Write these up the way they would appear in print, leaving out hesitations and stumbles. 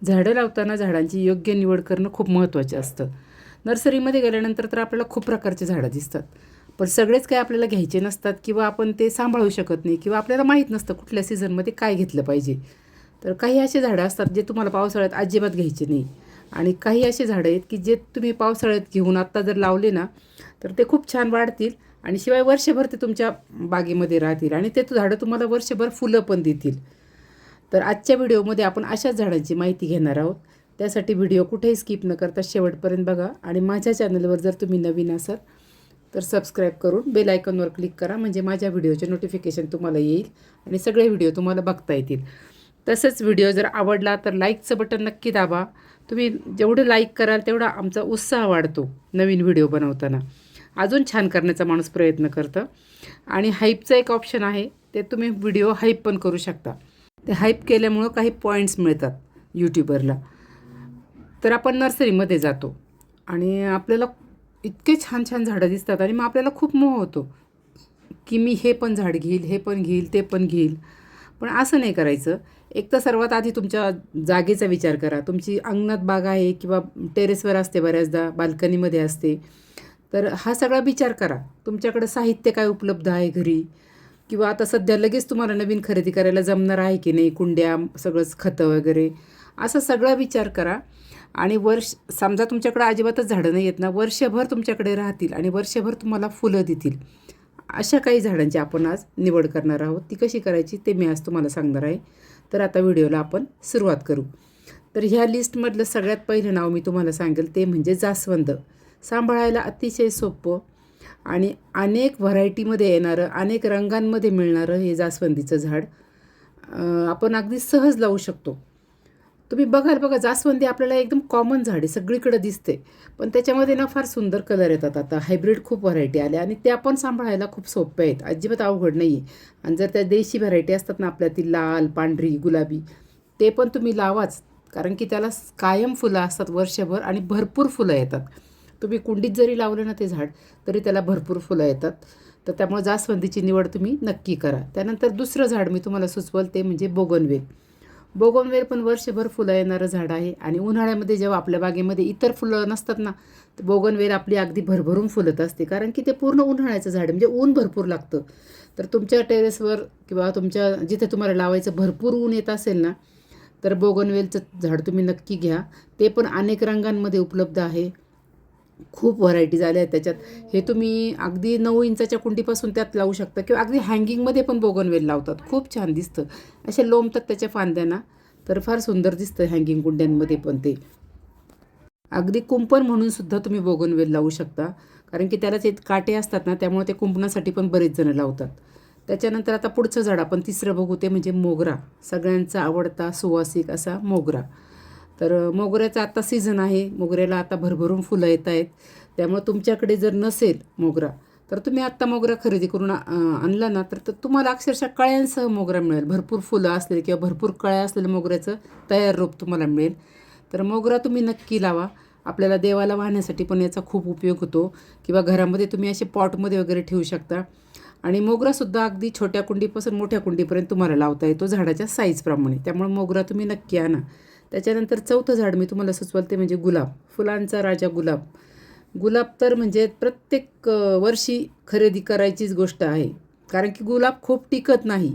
झाडं लावताना झाडांची योग्य निवड करणं खूप महत्त्वाचं असतं. नर्सरीमध्ये गेल्यानंतर तर आपल्याला खूप प्रकारचे झाडं दिसतात, पण सगळेच काही आपल्याला घ्यायचे नसतात किंवा आपण ते सांभाळू शकत नाही किंवा आपल्याला माहीत नसतं कुठल्या सीझनमध्ये काय घेतलं पाहिजे. तर काही असे झाडं असतात जे तुम्हाला पावसाळ्यात अजिबात घ्यायचे नाही आणि काही असे झाडं आहेत की जे तुम्ही पावसाळ्यात घेऊन आत्ता जर लावले ना तर ते खूप छान वाढतील आणि शिवाय वर्षभर ते तुमच्या बागेमध्ये राहतील आणि ते झाडं तुम्हाला वर्षभर फुलं पण देतील. तर आजच्या व्हिडिओमध्ये आपण अशाच झाडांची माहिती घेणार आहोत. त्यासाठी व्हिडिओ कुठेही स्किप न करता शेवटपर्यंत बघा आणि माझ्या चॅनलवर जर तुम्ही नवीन असाल तर सबस्क्राईब करून बेल आयकॉनवर क्लिक करा, म्हणजे माझ्या व्हिडिओचे नोटिफिकेशन तुम्हाला येईल आणि सगळे व्हिडिओ तुम्हाला बघता येतील. तसंच व्हिडिओ जर आवडला तर लाईकचं बटन नक्की दाबा. तुम्ही जेवढं लाईक कराल तेवढा आमचा उत्साह वाढतो नवीन व्हिडिओ बनवताना. अजून छान करण्याचा माणूस प्रयत्न करतं. आणि हाईपचं एक ऑप्शन आहे, ते तुम्ही व्हिडिओ हाईप पण करू शकता. ते हाईप केल्यामुळं काही पॉईंट्स मिळतात यूट्यूबरला. तर आपण नर्सरीमध्ये जातो आणि आपल्याला इतके छान छान झाडं दिसतात आणि मग आपल्याला खूप मोह होतो की मी हे पण झाड घेईल, हे पण घेईल, ते पण घेईल. पण असं नाही करायचं. एक तर सर्वात आधी तुमच्या जागेचा विचार करा. तुमची अंगणात बाग आहे किंवा टेरेसवर असते, बऱ्याचदा बाल्कनीमध्ये असते. तर हा सगळा विचार करा. तुमच्याकडं साहित्य काय उपलब्ध आहे घरी किंवा आता सध्या लगेच तुम्हाला नवीन खरेदी करायला जमणार आहे की नाही, कुंड्या, सगळंच खतं वगैरे, असा सगळा विचार करा. आणि समजा तुमच्याकडे अजिबातच झाडं नाही आहेत ना, वर्षभर तुमच्याकडे राहतील आणि वर्षभर तुम्हाला फुलं देतील, अशा काही झाडांची आपण आज निवड करणार आहोत. ती कशी करायची ते मी आज तुम्हाला सांगणार आहे. तर आता व्हिडिओला आपण सुरुवात करू. तर ह्या लिस्टमधलं सगळ्यात पहिलं नाव मी तुम्हाला सांगेल ते म्हणजे जास्वंद. सांभाळायला अतिशय सोपं आणि अनेक व्हरायटीमध्ये येणारं, अनेक रंगांमध्ये मिळणारं हे जास्वंदीचं झाड आपण अगदी सहज लावू शकतो. तुम्ही बघाल बघा, जास्वंदी आपल्याला एकदम कॉमन झाड आहे, सगळीकडे दिसते, पण त्याच्यामध्ये ना फार सुंदर कलर येतात. आता हायब्रिड खूप व्हरायटी आल्या आणि त्या पण सांभाळायला खूप सोप्या आहेत, अजिबात अवघड नाही आहे. आणि जर त्या देशी व्हरायटी असतात ना आपल्यातील, लाल, पांढरी, गुलाबी, ते पण तुम्ही लावाच, कारण की त्याला कायम फुलं असतात वर्षभर आणि भरपूर फुलं येतात. तुम्ही कुंडीत जरी लावलं ना ते झाड तरी त्याला भरपूर फुलं येतात. तर त्यामुळे जास्वंदीची निवड तुम्ही नक्की करा. त्यानंतर दुसरं झाड मी तुम्हाला सुचवल ते म्हणजे बोगनवेल. बोगनवेल पण वर्षभर फुलं येणारं झाड आहे आणि उन्हाळ्यामध्ये जेव्हा आपल्या बागेमध्ये इतर फुलं नसतात ना, तर बोगनवेल आपली अगदी भरभरून फुलत असते, कारण की ते पूर्ण उन्हाळ्याचं झाड आहे, म्हणजे ऊन भरपूर लागतं. तर तुमच्या टेरेसवर किंवा तुमच्या जिथे तुम्हाला लावायचं भरपूर ऊन येत असेल ना, तर बोगनवेलचं झाड तुम्ही नक्की घ्या. ते पण अनेक रंगांमध्ये उपलब्ध आहे. खूप व्हरायटी झाल्या आहेत त्याच्यात. हे तुम्ही अगदी 9 इंचाच्या कुंडीपासून त्यात लावू शकता किंवा अगदी हँगिंगमध्ये पण बोगनवेल लावतात, खूप छान दिसतं. असे लोंबतात त्याच्या फांद्यांना, तर फार सुंदर दिसतं हँगिंग कुंड्यांमध्ये पण ते. अगदी कुंपण म्हणून सुद्धा तुम्ही बोगनवेल लावू शकता, कारण की त्याला जे काटे असतात ना, त्यामुळे ते कुंपणासाठी पण बरेच जण लावतात. त्याच्यानंतर आता पुढचं झाड आपण तिसरं बघू, ते म्हणजे मोगरा. सगळ्यांचा आवडता सुवासिक असा मोगरा. तर मोगऱ्याचा आता सीझन आहे, मोगऱ्याला आता भरभरून फुलं येत आहेत. त्यामुळे तुमच्याकडे जर नसेल मोगरा तर तुम्ही आत्ता मोगरा खरेदी करून आणला ना, तर तुम्हाला अक्षरशः कळ्यांसह मोगरा मिळेल. भरपूर फुलं असलेले किंवा भरपूर कळ्या असलेलं मोगऱ्याचं तयार रूप तुम्हाला मिळेल. तर मोगरा तुम्ही नक्की लावा. आपल्याला देवाला वाहण्यासाठी पण याचा खूप उपयोग होतो किंवा घरामध्ये तुम्ही असे पॉटमध्ये वगैरे ठेवू शकता. आणि मोगरासुद्धा अगदी छोट्या कुंडीपासून मोठ्या कुंडीपर्यंत तुम्हाला लावता येतो झाडाच्या साईजप्रमाणे. त्यामुळे मोगरा तुम्ही नक्की आणा. त्याच्यानंतर चौथं झाड मी तुम्हाला सुचवलं ते म्हणजे गुलाब. फुलांचा राजा गुलाब. गुलाब तर म्हणजे प्रत्येक वर्षी खरेदी करायचीच गोष्ट आहे, कारण की गुलाब खूप टिकत नाही.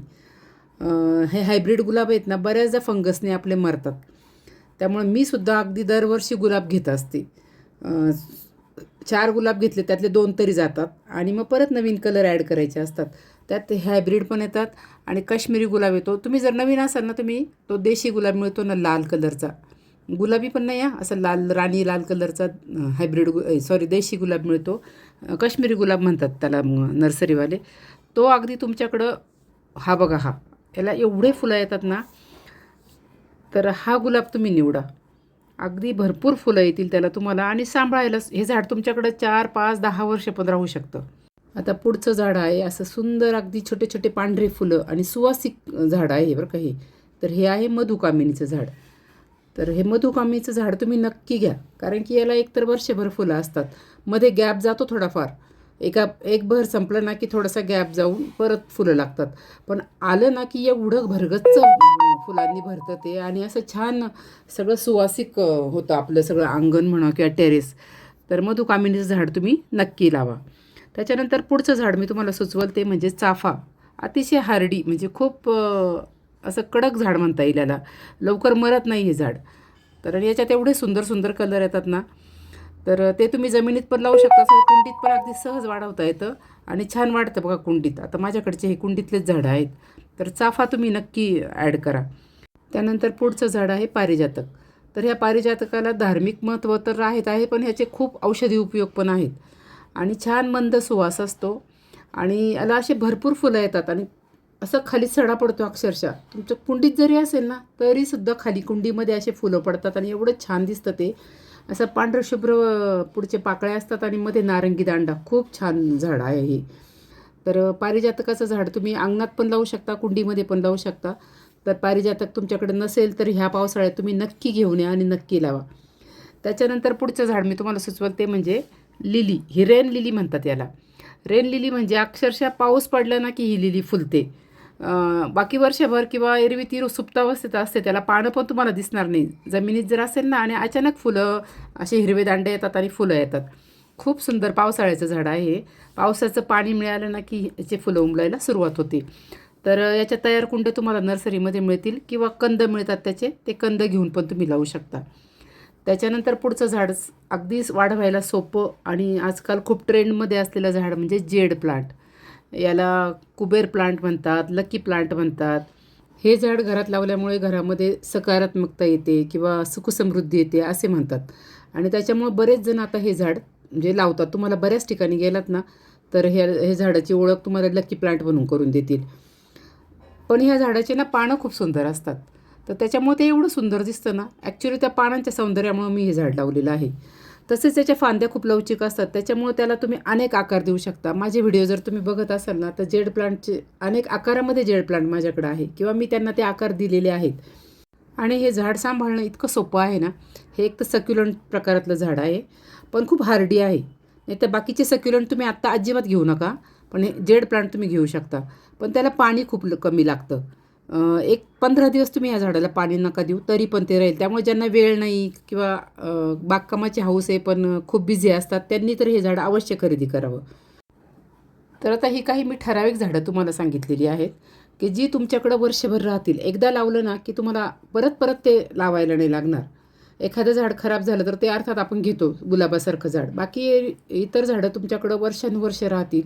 हे हायब्रिड गुलाब आहेत ना, बऱ्याचदा फंगसने आपले मरतात. त्यामुळे मी सुद्धा अगदी दरवर्षी गुलाब घेत असते. 4 गुलाब घेतले त्यातले 2 तरी जातात आणि मग परत नवीन कलर ॲड करायचे असतात. त्यात हायब्रिड पण येतात आणि काश्मीरी गुलाब येतो. तुम्ही जर नवीन असाल ना, तुम्ही तो देशी गुलाब मिळतो ना लाल कलरचा, गुलाबी पण नाही हा, असा लाल राणी लाल कलरचा हायब्रिड देशी गुलाब मिळतो. काश्मीरी गुलाब म्हणतात त्याला नर्सरीवाले. तो अगदी तुमच्याकडं, हा बघा, हा, याला एवढे फुलं येतात ना, तर हा गुलाब तुम्ही निवडा. अगदी भरपूर फुलं येतील त्याला तुम्हाला आणि सांभाळायला हे झाड तुमच्याकडं 4, 5, 10 वर्ष पण राहू शकतं. आता पुढचं झाड आहे असं सुंदर, अगदी छोटे छोटे पांढरे फुलं आणि सुवासिक झाड आहे बरं का हे. तर हे आहे मधुकामिनीचं झाड. तर हे मधुकामिनीचं झाड तुम्ही नक्की घ्या, कारण की याला एकतर वर्षभर फुलं असतात. मध्ये गॅप जातो थोडाफार, एक भर संपलं ना की थोडासा गॅप जाऊन परत फुलं लागतात. पण आलं ना की एवढं भरगच्च फुलांनी भरतं ते आणि असं छान सगळं सुवासिक होतं आपलं सगळं अंगण म्हणा किंवा टेरेस. तर मधुकामिनीचं झाड तुम्ही नक्की लावा. त्याच्यानंतर पुढचं झाड मी तुम्हाला सुचवल ते म्हणजे चाफा. अतिशय हार्डी म्हणजे खूप असं कडक झाड म्हणता येईल याला. लवकर मरत नाही हे झाड. तर याच्यात एवढे सुंदर सुंदर कलर येतात ना, तर ते तुम्ही जमिनीत पण लावू शकता, असं कुंडीत पण अगदी सहज वाढवता येतं आणि छान वाढतं बघा कुंडीत. आता माझ्याकडचे हे कुंडीतलेच झाडं आहेत. तर चाफा तुम्ही नक्की ॲड करा. त्यानंतर पुढचं झाड आहे पारिजातक. तर ह्या पारिजातकाला धार्मिक महत्त्व तर आहे, पण ह्याचे खूप औषधी उपयोग पण आहेत आणि छान मंद सुवास असतो आणि याला असे भरपूर फुलं येतात आणि असं खाली सडा पडतो अक्षरशः. तुमच्या कुंडीत जरी असेल ना तरीसुद्धा खाली कुंडीमध्ये असे फुलं पडतात आणि एवढं छान दिसतं ते. असं पांढरं शुभ्र पुढचे पाकळ्या असतात आणि मध्ये नारंगी दांडा. खूप छान झाड आहे हे. तर पारिजातकाचं झाड तुम्ही अंगणात पण लावू शकता, कुंडीमध्ये पण लावू शकता. तर पारिजातक तुमच्याकडे नसेल तर ह्या पावसाळ्यात तुम्ही नक्की घेऊन या आणि नक्की लावा. त्याच्यानंतर पुढचं झाड मी तुम्हाला सुचवल ते म्हणजे लिली. ही रेन लिली म्हणतात याला. रेन लिली म्हणजे अक्षरशः पाऊस पडला ना की ही लिली फुलते. बाकी वर्षभर किंवा एरवी ती सुप्तावस्थेत असते, त्याला पानं पण तुम्हाला दिसणार नाही. जमिनीत जर असेल ना आणि अचानक फुलं असे हिरवे दांडे येतात आणि फुलं येतात. खूप सुंदर पावसाळ्याचं झाड आहे हे. पावसाचं पाणी मिळालं ना की याचे फुलं उमलायला सुरुवात होते. तर याच्या तयार कुंड्या तुम्हाला नर्सरीमध्ये मिळतील किंवा कंद मिळतात त्याचे, ते कंद घेऊन पण तुम्ही लावू शकता. त्याच्यानंतर पुढचं झाड अगदीच वाढवायला सोपं आणि आजकाल खूप ट्रेंडमध्ये असलेलं झाड म्हणजे जेड प्लांट. याला कुबेर प्लांट म्हणतात, लकी प्लांट म्हणतात. हे झाड घरात लावल्यामुळे घरामध्ये सकारात्मकता येते किंवा सुखसमृद्धी येते असे म्हणतात आणि त्याच्यामुळे बरेच जण आता हे झाड म्हणजे लावतात. तुम्हाला बऱ्याच ठिकाणी गेलात ना तर हे झाडाची ओळख तुम्हाला लकी प्लांट म्हणून करून देतील. पण ह्या झाडाचे ना पानं खूप सुंदर असतात. तर त्याच्यामुळे ते एवढं सुंदर दिसतं ना, ॲक्च्युली त्या पानांच्या सौंदर्यामुळे मी हे झाड लावलेलं आहे. तसेच त्याच्या फांद्या खूप लवचिक असतात, त्याच्यामुळे त्याला तुम्ही अनेक आकार देऊ शकता. माझे व्हिडिओ जर तुम्ही बघत असाल ना तर जेड प्लांटचे अनेक आकारामध्ये जेड प्लांट माझ्याकडे आहे किंवा मी त्यांना ते आकार दिलेले आहेत. आणि हे झाड सांभाळणं इतकं सोपं आहे ना. हे एक तर सक्युलंट प्रकारातलं झाड आहे, पण खूप हार्डी आहे. नाही तर बाकीचे सक्युलंट तुम्ही आत्ता अजिबात घेऊ नका, पण हे जेड प्लांट तुम्ही घेऊ शकता. पण त्याला पाणी खूप कमी लागतं. एक 15 दिवस तुम्ही ह्या झाडाला पाणी नका देऊ तरी पण ते राहील. त्यामुळे ज्यांना वेळ नाही किंवा बागकामाची हौस आहे पण खूप बिझी असतात त्यांनी तर हे झाड अवश्य खरेदी करावं. तर आता ही काही मी ठराविक झाडं तुम्हाला सांगितलेली आहेत की जी तुमच्याकडं वर्षभर राहतील. एकदा लावलं ना की तुम्हाला परत परत ते लावायला नाही लागणार. एखादं झाड खराब झालं तर ते अर्थात आपण घेतो, गुलाबासारखं झाड. बाकी इतर झाडं तुमच्याकडं वर्षानुवर्ष राहतील.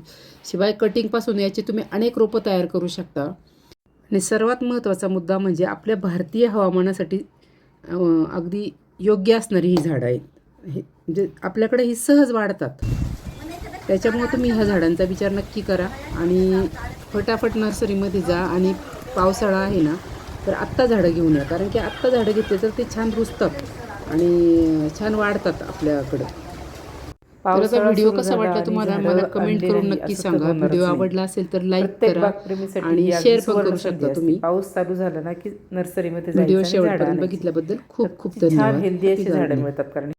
शिवाय कटिंगपासून याची तुम्ही अनेक रोपं तयार करू शकता. आणि सर्वात महत्त्वाचा मुद्दा म्हणजे आपल्या भारतीय हवामानासाठी अगदी योग्य असणारी ही झाडं आहेत. हे म्हणजे आपल्याकडे ही सहज वाढतात. त्याच्यामुळे तुम्ही ह्या झाडांचा विचार नक्की करा आणि फटाफट नर्सरीमध्ये जा आणि पावसाळा आहे ना तर आत्ता झाडं घेऊन या. कारण की आत्ता झाडं घेतले तर ते छान रुजतात आणि छान वाढतात आपल्याकडं. तर आता व्हिडिओ कसा वाटला तुम्हाला मला कमेंट करून नक्की सांगा. व्हिडिओ आवडला असेल तर लाईक करा आणि शेअर पण करू शकता तुम्ही. पाऊस चालू झाला ना की नर्सरीमध्ये व्हिडिओ जायचं आणि झाडं शेवटपर्यंत आणायची. बघितल्याबद्दल खूप खूप छान धन्यवाद. हेल्दी हॅपी अशी झाडं गार्डनिंग. मिळतात कारण